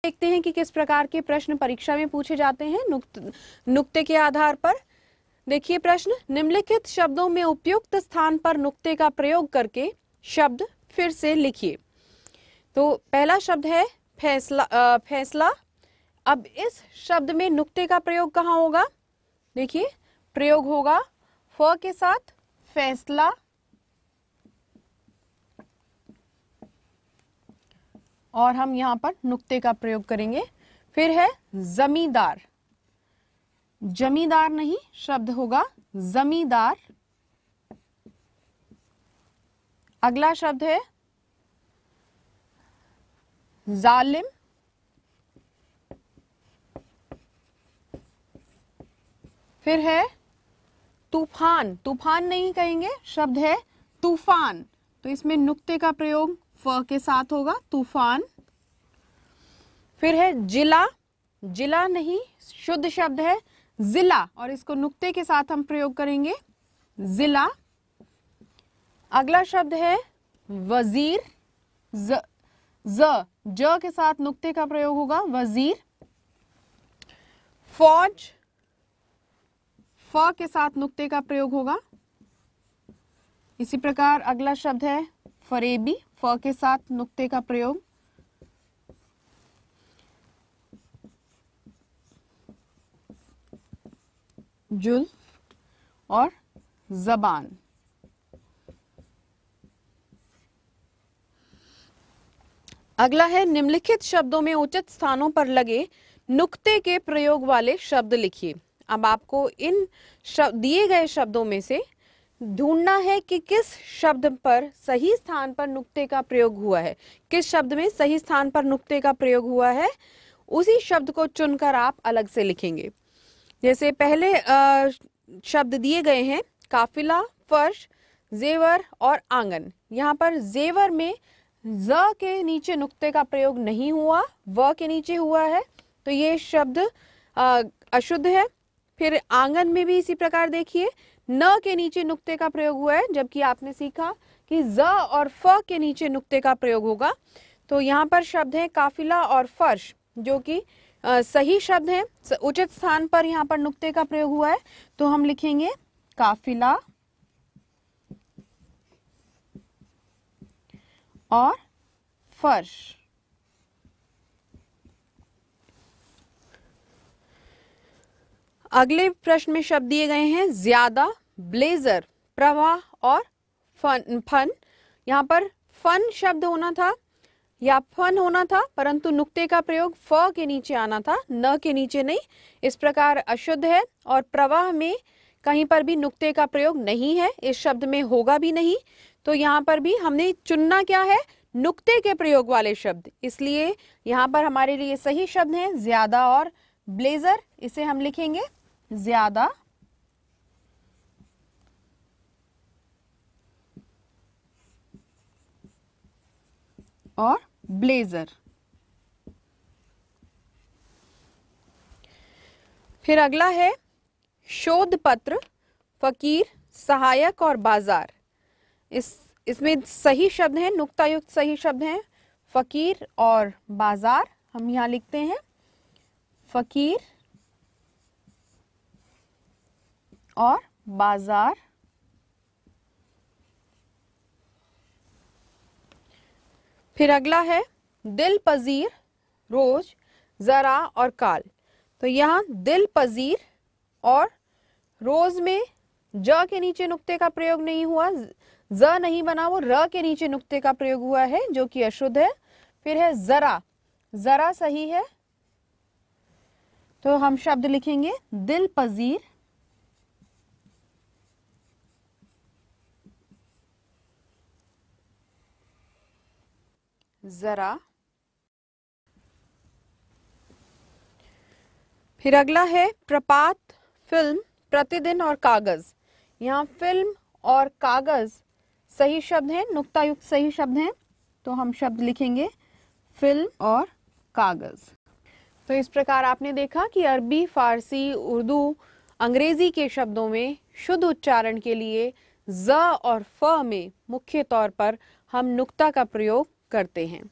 देखते हैं कि किस प्रकार के प्रश्न परीक्षा में पूछे जाते हैं नुक्ते के आधार पर। देखिए प्रश्न, निम्नलिखित शब्दों में उपयुक्त स्थान पर नुक्ते का प्रयोग करके शब्द फिर से लिखिए। तो पहला शब्द है फैसला। अब इस शब्द में नुक्ते का प्रयोग कहाँ होगा? देखिए प्रयोग होगा फ के साथ फैसला, और हम यहाँ पर नुक्ते का प्रयोग करेंगे। फिर है जमींदार, जमींदार नहीं, शब्द होगा जमींदार। अगला शब्द है जालिम, फिर है तूफान, तूफान नहीं कहेंगे, शब्द है तूफान, तो इसमें नुक्ते का प्रयोग फ के साथ होगा, तूफान। फिर है जिला, जिला नहीं, शुद्ध शब्द है जिला, और इसको नुक्ते के साथ हम प्रयोग करेंगे, जिला। अगला शब्द है वजीर, ज के साथ नुक्ते का प्रयोग होगा, वजीर। फौज, फ के साथ नुक्ते का प्रयोग होगा। इसी प्रकार अगला शब्द है फरेबी, फ के साथ नुक्ते का प्रयोग। जुल्फ और जबान। अगला है निम्नलिखित शब्दों में उचित स्थानों पर लगे नुक्ते के प्रयोग वाले शब्द लिखिए। अब आपको इन दिए गए शब्दों में से ढूंढना है कि किस शब्द पर सही स्थान पर नुक्ते का प्रयोग हुआ है, किस शब्द में सही स्थान पर नुक्ते का प्रयोग हुआ है, उसी शब्द को चुनकर आप अलग से लिखेंगे। जैसे पहले शब्द दिए गए हैं काफिला, फर्श, जेवर और आंगन। यहाँ पर जेवर में ज के नीचे नुक्ते का प्रयोग नहीं हुआ, व के नीचे हुआ है, तो ये शब्द अशुद्ध है। फिर आंगन में भी इसी प्रकार देखिए, न के नीचे नुक्ते का प्रयोग हुआ है, जबकि आपने सीखा कि ज और फ के नीचे नुक्ते का प्रयोग होगा। तो यहाँ पर शब्द है काफिला और फर्श, जो कि सही शब्द है, उचित स्थान पर यहाँ पर नुक्ते का प्रयोग हुआ है, तो हम लिखेंगे काफिला और फर्श। अगले प्रश्न में शब्द दिए गए हैं ज्यादा, ब्लेजर, प्रवाह और फन। यहाँ पर फन शब्द होना था या फन होना था, परंतु नुक्ते का प्रयोग फ के नीचे आना था, न के नीचे नहीं। इस प्रकार अशुद्ध है। और प्रवाह में कहीं पर भी नुक्ते का प्रयोग नहीं है, इस शब्द में होगा भी नहीं। तो यहाँ पर भी हमने चुनना क्या है? नुक्ते के प्रयोग वाले शब्द। इसलिए यहाँ पर हमारे लिए सही शब्द हैं ज्यादा और ब्लेजर। इसे हम लिखेंगे ज्यादा और ब्लेजर। फिर अगला है शोध पत्र, फकीर, सहायक और बाजार। इसमें सही शब्द हैं, नुक्तायुक्त सही शब्द हैं फकीर और बाजार। हम यहाँ लिखते हैं फकीर और बाजार। फिर अगला है दिल पजीर, रोज, जरा और काल। तो यहाँ दिल पजीर और रोज में ज के नीचे नुक्ते का प्रयोग नहीं हुआ, ज नहीं बना, वो र के नीचे नुक्ते का प्रयोग हुआ है, जो कि अशुद्ध है। फिर है जरा, जरा सही है, तो हम शब्द लिखेंगे दिल पजीर जरा। फिर अगला है प्रपात, फिल्म, प्रतिदिन और कागज। यहाँ फिल्म और कागज सही शब्द हैं, नुक्तायुक्त सही शब्द हैं, तो हम शब्द लिखेंगे फिल्म और कागज। तो इस प्रकार आपने देखा कि अरबी, फारसी, उर्दू, अंग्रेजी के शब्दों में शुद्ध उच्चारण के लिए ज और फ में मुख्य तौर पर हम नुक्ता का प्रयोग करते हैं।